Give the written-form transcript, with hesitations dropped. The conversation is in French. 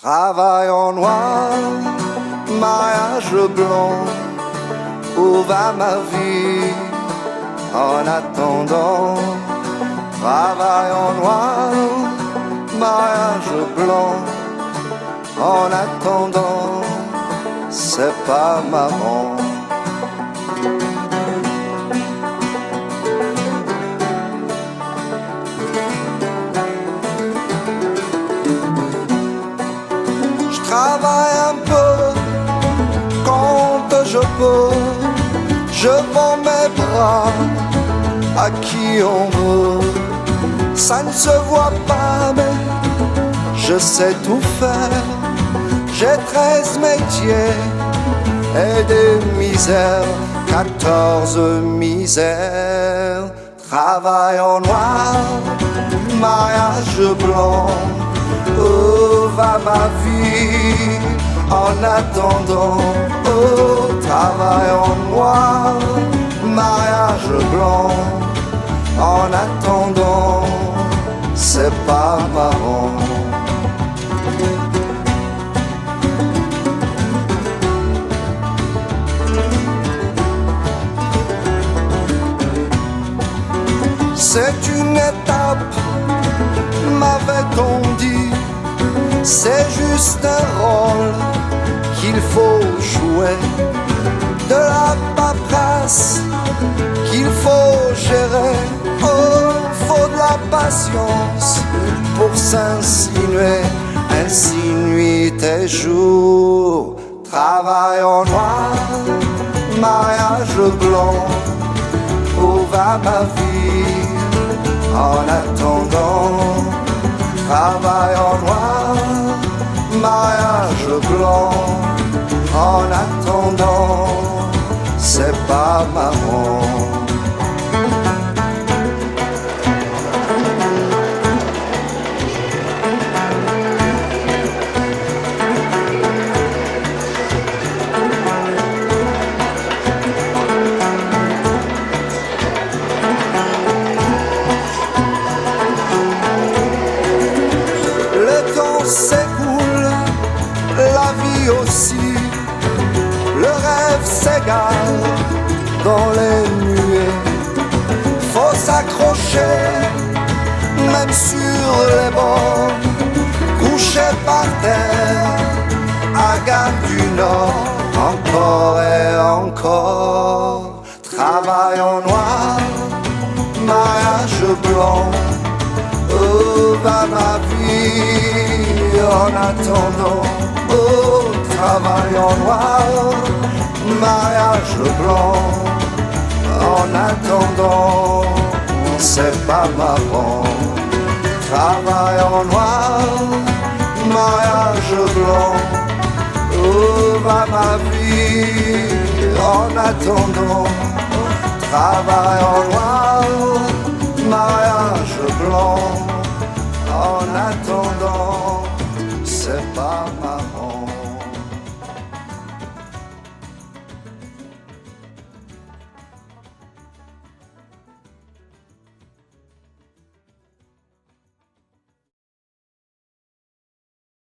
Travail en noir, mariage blanc, où va ma vie en attendant? Travail en noir, mariage blanc, en attendant, c'est pas marrant. Je travaille un peu quand je peux, je vends mes bras à qui on veut. Ça ne se voit pas mais je sais tout faire. J'ai 13 métiers et des misères, 14 misères. Travail en noir, mariage blanc, où va ma vie en attendant? Oh, travail en noir, mariage blanc, en attendant, c'est pas marrant. C'est une étape, m'avait-on dit, c'est juste un rôle qu'il faut jouer, de la paperasse qu'il faut gérer. Oh, faut de la patience pour s'insinuer, ainsi nuit et jour. Travail en noir, mariage blanc, où va ma vie en attendant? Travail en noir, mariage blanc, en attendant, c'est pas marrant. S'écoule, la vie aussi, le rêve s'égare dans les nuées. Faut s'accrocher, même sur les bords, couché par terre, à Gare du Nord, encore et encore. Travail en noir, mariage blanc, où va ma vie en attendant? Oh, travail en noir, mariage blanc, en attendant, c'est pas marrant. Travail en noir, mariage blanc, où va ma vie en attendant? Travail en noir,